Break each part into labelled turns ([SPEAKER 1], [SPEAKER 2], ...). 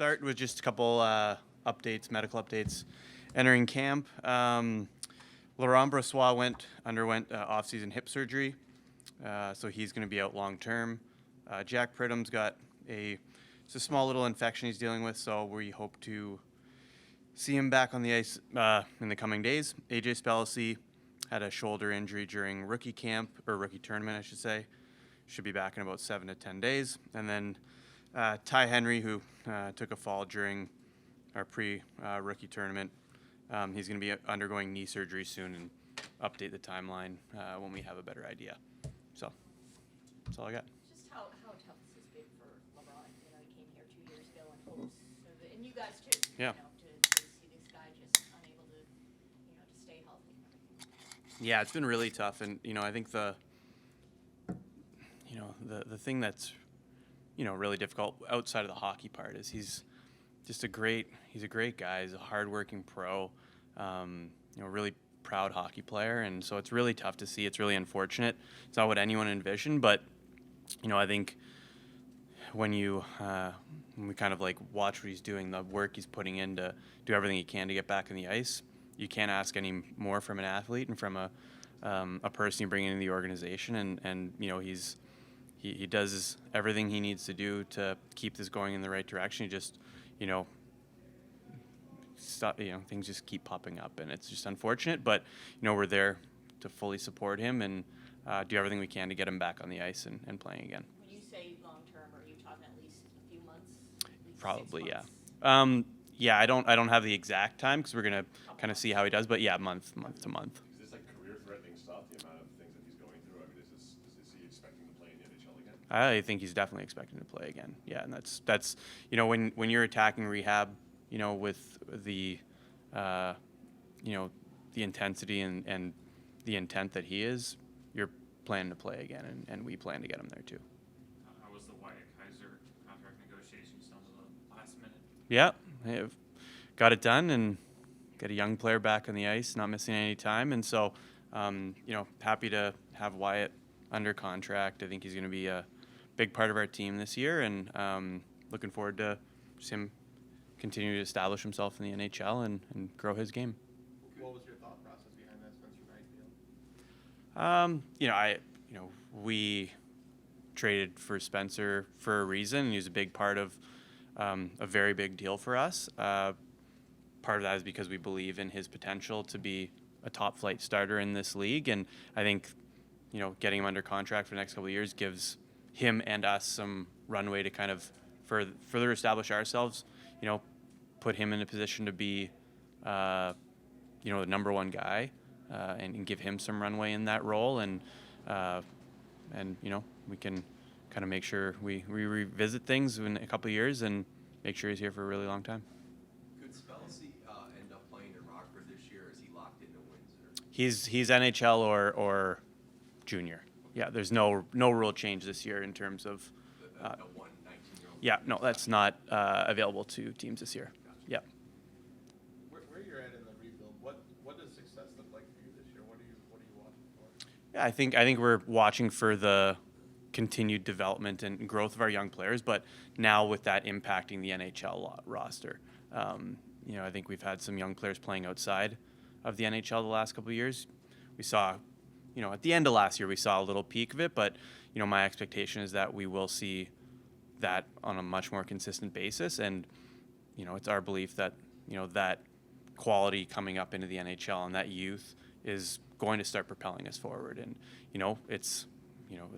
[SPEAKER 1] start with just a couple updates, medical updates. Entering camp, Laurent Brossois underwent off-season hip surgery, so he's going to be out long term. Jack Pridham's got it's a small little infection he's dealing with, so we hope to see him back on the ice in the coming days. AJ Spellacy had a shoulder injury during rookie camp, or rookie tournament, I should say. Should be back in about 7 to 10 days. And then Ty Henry, who took a fall during our pre-rookie tournament, he's going to be undergoing knee surgery soon, and update the timeline when we have a better idea. So that's all I got.
[SPEAKER 2] Just how tough has this been for LeBron? You know, he came here 2 years ago in hopes, and you guys too.
[SPEAKER 1] Yeah.
[SPEAKER 2] You know, to see this guy just unable to, to stay healthy.
[SPEAKER 1] Yeah, it's been really tough, and I think the thing that's really difficult outside of the hockey part is he's a great guy. He's a hardworking pro, really proud hockey player, and so it's really tough to see. It's really unfortunate. It's not what anyone envisioned, but I think when we kind of like watch what he's doing, the work he's putting in to do everything he can to get back on the ice, you can't ask any more from an athlete and from a person you bring into the organization, and he does everything he needs to do to keep this going in the right direction. He just things just keep popping up, and it's just unfortunate, but we're there to fully support him and do everything we can to get him back on the ice and playing again.
[SPEAKER 2] When you say long term, are you talking at least a few months?
[SPEAKER 1] Probably,
[SPEAKER 2] 6 months?
[SPEAKER 1] Yeah. I don't have the exact time because we're gonna kind of see how he does, but yeah, month to month.
[SPEAKER 3] Is this like career-threatening stuff? The amount of things that he's going through. I mean, is he expecting to play in the NHL again?
[SPEAKER 1] I think he's definitely expecting to play again. Yeah, and that's when you're attacking rehab, with the the intensity and the intent that he is, you're planning to play again, and we plan to get him there too.
[SPEAKER 4] How was the Wyatt Kaiser contract negotiations done to the last minute?
[SPEAKER 1] Yeah, I've got it done and get a young player back on the ice, not missing any time, and so happy to have Wyatt under contract. I think he's going to be a big part of our team this year, and looking forward to just him continue to establish himself in the NHL and grow his game.
[SPEAKER 5] What was your thought process behind that, Spencer Reichel?
[SPEAKER 1] We traded for Spencer for a reason, and he was a big part of a very big deal for us. Part of that is because we believe in his potential to be a top flight starter in this league, and I think getting him under contract for the next couple of years gives him and us some runway to kind of further establish ourselves. Put him in a position to be, the number one guy, and give him some runway in that role, and we can kind of make sure we revisit things in a couple of years and make sure he's here for a really long time.
[SPEAKER 6] Could Spellacy end up playing in Rockford this year? Is he locked into Windsor?
[SPEAKER 1] He's NHL or junior. Yeah, there's no rule change this year in terms of.
[SPEAKER 6] The 19-year-old?
[SPEAKER 1] Yeah, no, that's not available to teams this year. Yeah.
[SPEAKER 5] Where you're at in the rebuild, what does success look like for you this year? What are you watching for?
[SPEAKER 1] Yeah, I think we're watching for the continued development and growth of our young players, but now with that impacting the NHL roster. I think we've had some young players playing outside of the NHL the last couple of years. We saw, at the end of last year, we saw a little peak of it, but, my expectation is that we will see that on a much more consistent basis. And, it's our belief that, that quality coming up into the NHL and that youth is going to start propelling us forward. And, it's,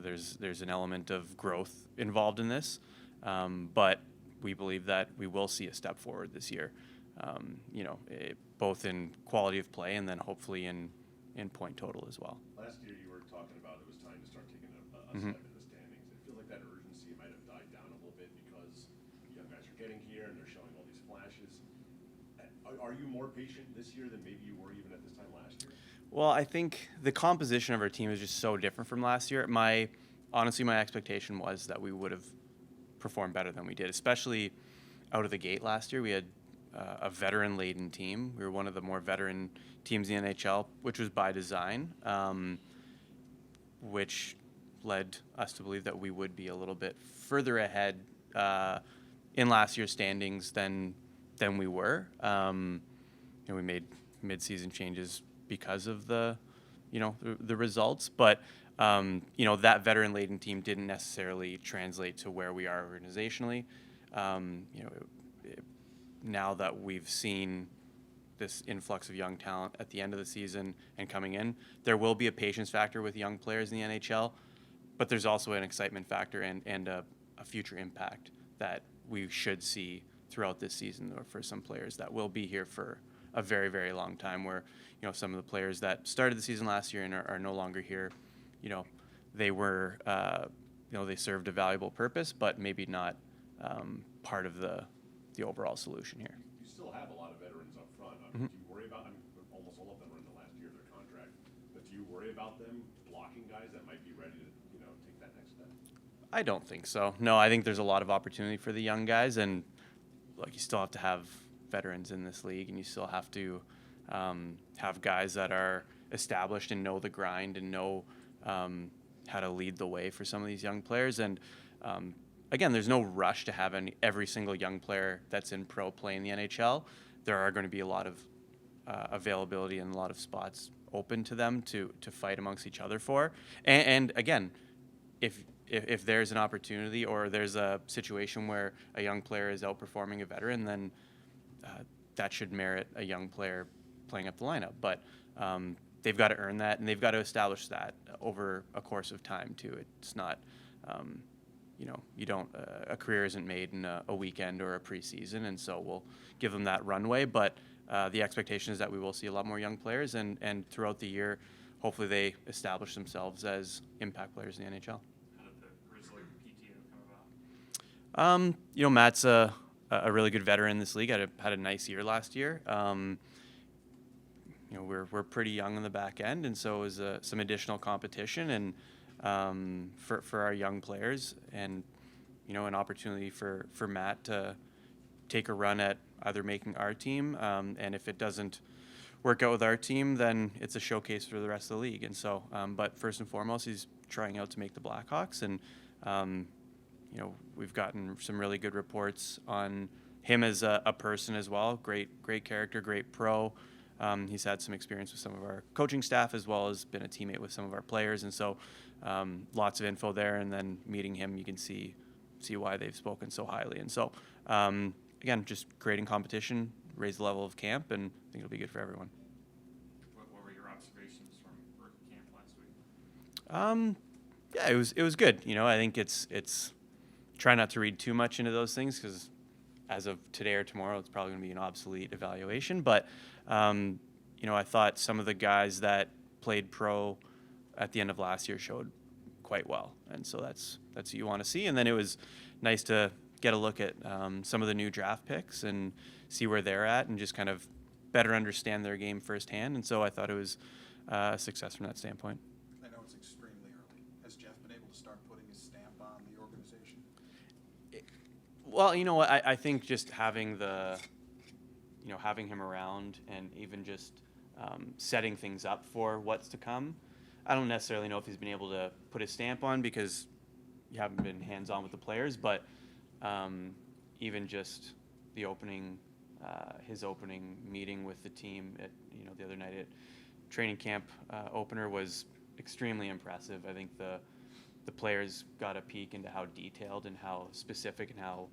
[SPEAKER 1] there's an element of growth involved in this, but we believe that we will see a step forward this year, both in quality of play and then hopefully in point total as well.
[SPEAKER 3] Last year you were talking about it was time to start taking a step in the standings. It feels like that urgency might have died down a little bit because the young guys are getting here and they're showing all these flashes. Are you more patient this year than maybe you were even at this time last year?
[SPEAKER 1] Well, I think the composition of our team is just so different from last year. Honestly, my expectation was that we would have performed better than we did, especially out of the gate last year. We had a veteran-laden team. We were one of the more veteran teams in the NHL, which was by design, which led us to believe that we would be a little bit further ahead in last year's standings than we were. We made mid-season changes because of the results, but that veteran-laden team didn't necessarily translate to where we are organizationally. Now that we've seen this influx of young talent at the end of the season and coming in, there will be a patience factor with young players in the NHL, but there's also an excitement factor and a future impact that we should see throughout this season, or for some players that will be here for a very, very long time, where some of the players that started the season last year and are no longer here, they were they served a valuable purpose, but maybe not part of the overall solution here.
[SPEAKER 3] You still have a lot of veterans up front. I
[SPEAKER 1] Mm-hmm.
[SPEAKER 3] mean, do you worry about, almost all of them are in the last year of their contract, but do you worry about them blocking guys that might be ready to, take that next step?
[SPEAKER 1] I don't think so. No, I think there's a lot of opportunity for the young guys, and you still have to have veterans in this league, and you still have to have guys that are established and know the grind and know how to lead the way for some of these young players. And again, there's no rush to have every single young player that's in pro play in the NHL. There are going to be a lot of availability and a lot of spots open to them to fight amongst each other for. And again, if there's an opportunity or there's a situation where a young player is outperforming a veteran, then that should merit a young player playing up the lineup. But they've got to earn that, and they've got to establish that over a course of time too. It's not, you don't. A career isn't made in a weekend or a preseason, and so we'll give them that runway. But the expectation is that we will see a lot more young players, and throughout the year, hopefully they establish themselves as impact players in the NHL.
[SPEAKER 4] How did the Grizzly PTO come about?
[SPEAKER 1] Matt's a really good veteran in this league. Had a nice year last year. We're pretty young on the back end, and so it was some additional competition and for our young players, and an opportunity for Matt to take a run at either making our team, and if it doesn't work out with our team, then it's a showcase for the rest of the league. And so, but first and foremost, he's trying out to make the Blackhawks, and we've gotten some really good reports on him as a person as well. Great character, great pro. He's had some experience with some of our coaching staff, as well as been a teammate with some of our players, and so lots of info there. And then meeting him, you can see why they've spoken so highly. And so again, just creating competition, raise the level of camp, and I think it'll be good for everyone.
[SPEAKER 4] What were your observations from rookie camp last week?
[SPEAKER 1] Yeah, it was good. I think it's try not to read too much into those things, because as of today or tomorrow, it's probably going to be an obsolete evaluation. But I thought some of the guys that played pro at the end of last year showed quite well, and so that's what you want to see. And then it was nice to get a look at some of the new draft picks and see where they're at, and just kind of better understand their game firsthand. And so I thought it was a success from that standpoint.
[SPEAKER 7] I know it's extremely early. Has Jeff been able to start putting his stamp on the organization?
[SPEAKER 1] Well, I think just having having him around, and even just setting things up for what's to come. I don't necessarily know if he's been able to put his stamp on, because you haven't been hands-on with the players, but even just the his opening meeting with the team at the other night at training camp opener was extremely impressive. I think the players got a peek into how detailed and how specific and how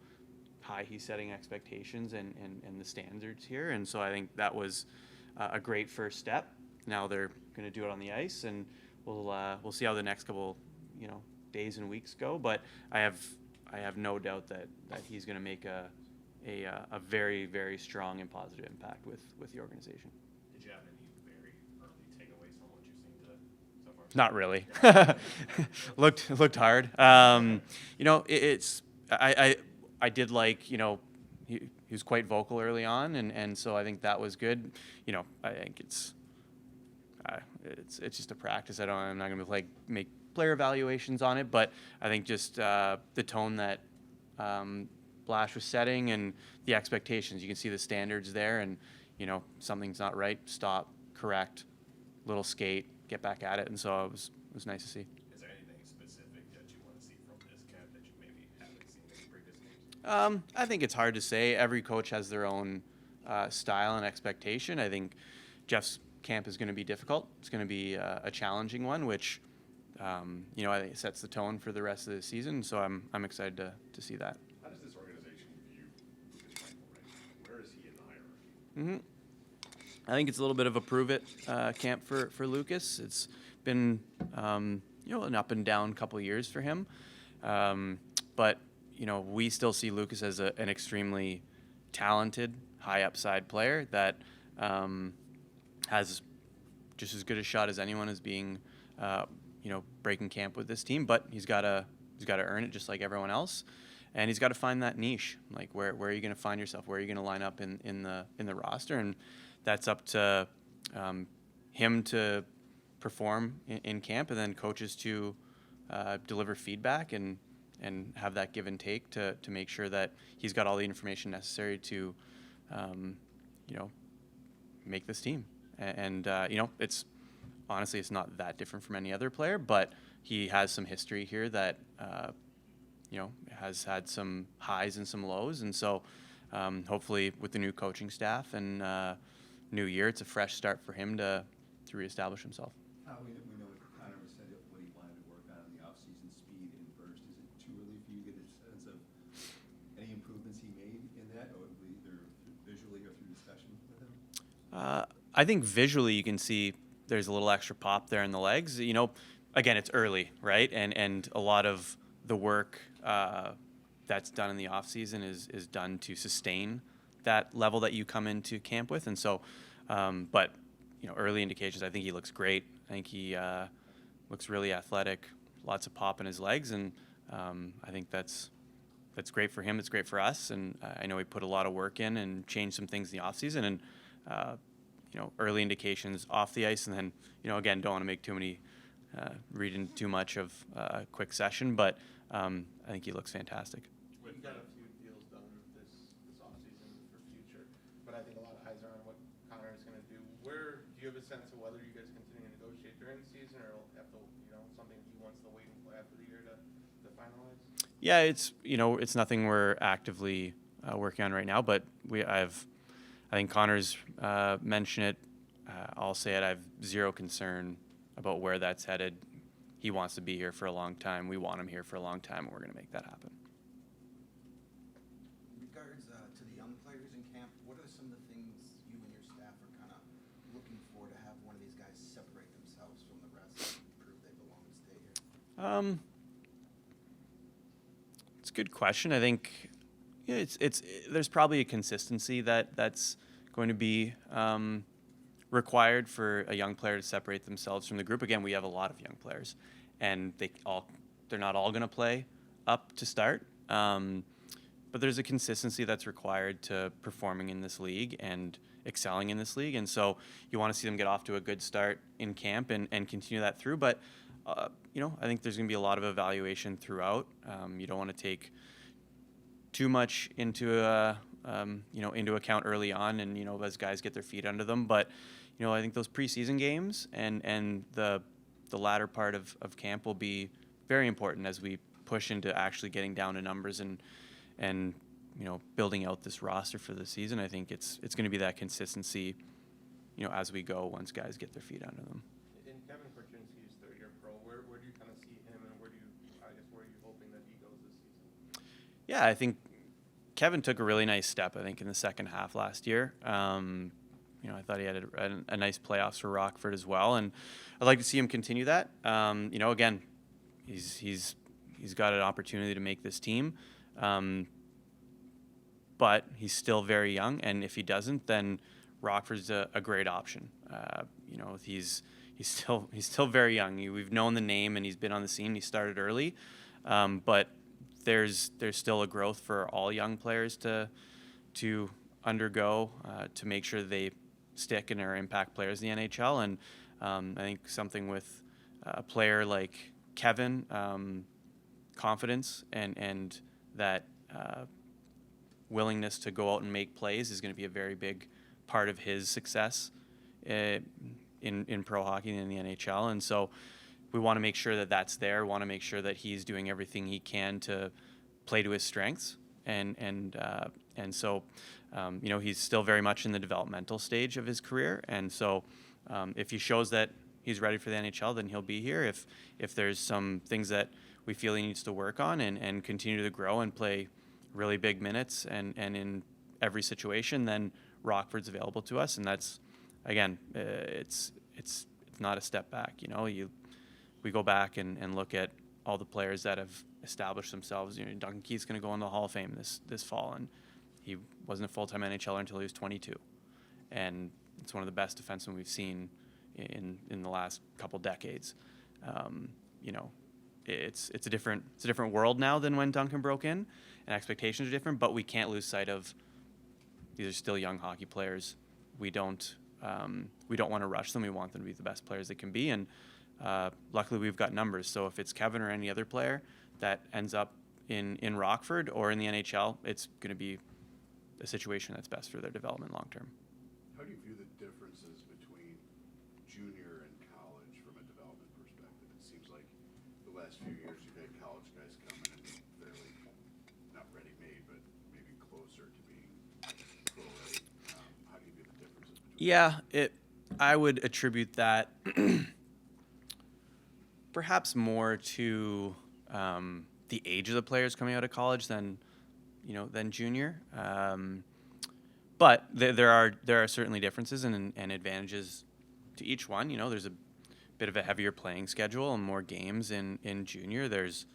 [SPEAKER 1] high he's setting expectations and the standards here. And so I think that was a great first step. Now they're going to do it on the ice, and we'll see how the next couple days and weeks go. But I have no doubt that he's going to make a very, very strong and positive impact with the organization.
[SPEAKER 3] Did you have any very early takeaways from what you've seen today so far?
[SPEAKER 1] Not really. looked hard. I did like, he was quite vocal early on, and so I think that was good. I think it's just a practice. I'm not going to make player evaluations on it, but I think just the tone that Blash was setting and the expectations, you can see the standards there, and something's not right, stop, correct, little skate, get back at it. And so it was nice to see.
[SPEAKER 3] Is there anything specific that you want to see from this camp that you maybe haven't seen in previous games?
[SPEAKER 1] I think it's hard to say. Every coach has their own style and expectation. I think Jeff's camp is going to be difficult. It's going to be a challenging one, which I think sets the tone for the rest of the season. So I'm excited to see that.
[SPEAKER 3] How does this organization view Lucas Reichel right now? Where is he in the hierarchy?
[SPEAKER 1] I think it's a little bit of a prove it camp for Lucas. It's been an up and down couple of years for him, but we still see Lucas as an extremely talented, high upside player that has just as good a shot as anyone as being breaking camp with this team. But he's got to earn it just like everyone else. And he's got to find that niche. Like where are you going to find yourself? Where are you going to line up in the roster? And that's up to him to perform in camp, and then coaches to deliver feedback and have that give and take to make sure that he's got all the information necessary to make this team. And it's honestly it's not that different from any other player, but he has some history here that has had some highs and some lows, and so hopefully with the new coaching staff and new year, it's a fresh start for him to reestablish himself.
[SPEAKER 8] We know Connor said what he wanted to work on in the offseason, speed and burst. Is it too early for you to get a sense of any improvements he made in that, or either visually or through discussion with him?
[SPEAKER 1] I think visually you can see there's a little extra pop there in the legs. Again, it's early, right? And a lot of the work that's done in the off season is done to sustain that level that you come into camp with. And so, but early indications, I think he looks great. I think he looks really athletic, lots of pop in his legs. And I think that's great for him. It's great for us. And I know he put a lot of work in and changed some things in the off season. And, early indications off the ice. And then, again, don't want to make too many, reading too much of a quick session, but I think he looks fantastic.
[SPEAKER 5] We got a few deals done this offseason for future, but I think a lot of eyes are on what Connor is going to do. Do you have a sense of whether you guys continue to negotiate during the season, or have to, something he wants to wait until after the year to finalize?
[SPEAKER 1] Yeah, it's nothing we're actively working on right now, but I think Connor's mentioned it. I'll say it. I have zero concern about where that's headed. He wants to be here for a long time. We want him here for a long time, and we're going to make that happen.
[SPEAKER 9] In regards to the young players in camp, what are some of the things you and your staff are kind of looking for to have one of these guys separate themselves from the rest and prove they belong and stay here?
[SPEAKER 1] It's a good question. I think there's probably a consistency that's going to be required for a young player to separate themselves from the group. Again, we have a lot of young players, and they're not all going to play up to start. But there's a consistency that's required to performing in this league and excelling in this league. And so you want to see them get off to a good start in camp and continue that through. But, I think there's going to be a lot of evaluation throughout. You don't want to take too much into account early on and, as guys get their feet under them. But, I think those preseason games and the latter part of camp will be very important as we push into actually getting down to numbers and building out this roster for the season. I think it's going to be that consistency, as we go once guys get their feet under them.
[SPEAKER 5] In Kevin Korchinski's third-year pro, where do you kind of see him, and where are you hoping that he goes this season?
[SPEAKER 1] Yeah, I think Kevin took a really nice step, I think, in the second half last year. I thought he had a nice playoffs for Rockford as well, and I'd like to see him continue that. Again, he's got an opportunity to make this team, but he's still very young, and if he doesn't, then Rockford's a great option. He's still very young. We've known the name, and he's been on the scene. He started early, but there's still a growth for all young players to undergo to make sure they stick and are impact players in the NHL. And I think something with a player like Kevin, confidence and that willingness to go out and make plays is going to be a very big part of his success in pro hockey and in the NHL. And so we want to make sure that that's there. We want to make sure that he's doing everything he can to play to his strengths and so he's still very much in the developmental stage of his career, and so if he shows that he's ready for the NHL, then he'll be here. If there's some things that we feel he needs to work on and continue to grow and play really big minutes and in every situation, then Rockford's available to us, and that's, again, it's not a step back. We go back and look at all the players that have established themselves. Duncan Keith's going to go in the Hall of Fame this fall, and he wasn't a full-time NHLer until he was 22, and it's one of the best defensemen we've seen in the last couple decades. It's a different world now than when Duncan broke in, and expectations are different. But we can't lose sight of these are still young hockey players. We don't want to rush them. We want them to be the best players they can be, and luckily we've got numbers. So if it's Kevin or any other player that ends up in Rockford or in the NHL, it's going to be a situation that's best for their development long term.
[SPEAKER 3] How do you view the differences between junior and college from a development perspective? It seems like the last few years you've had college guys come in and fairly, not ready-made, but maybe closer to being pro-ready. How do you view the differences between
[SPEAKER 1] I would attribute that perhaps more to the age of the players coming out of college than junior. But there are certainly differences and advantages to each one. There's a bit of a heavier playing schedule and more games in junior. There's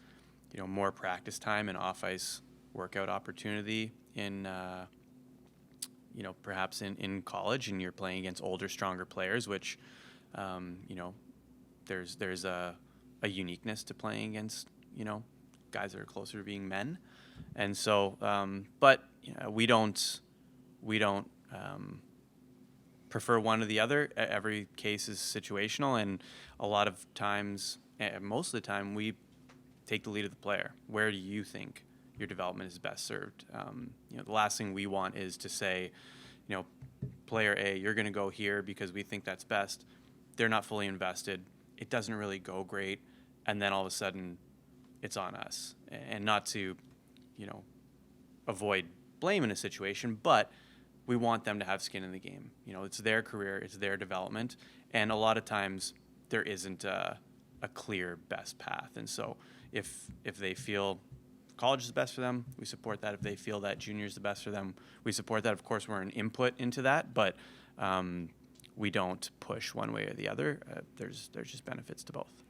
[SPEAKER 1] more practice time and off-ice workout opportunity in perhaps in college, and you're playing against older, stronger players, which there's a uniqueness to playing against guys that are closer to being men. And so, but we don't prefer one or the other. Every case is situational, and a lot of times, most of the time, we take the lead of the player. Where do you think your development is best served? The last thing we want is to say, player A, you're going to go here because we think that's best. They're not fully invested. It doesn't really go great, and then all of a sudden, it's on us. And not to avoid blame in a situation, but we want them to have skin in the game. It's their career, it's their development, and a lot of times there isn't a clear best path. And so if they feel college is the best for them, we support that. If they feel that junior is the best for them, we support that. Of course, we're an input into that, but we don't push one way or the other. There's just benefits to both.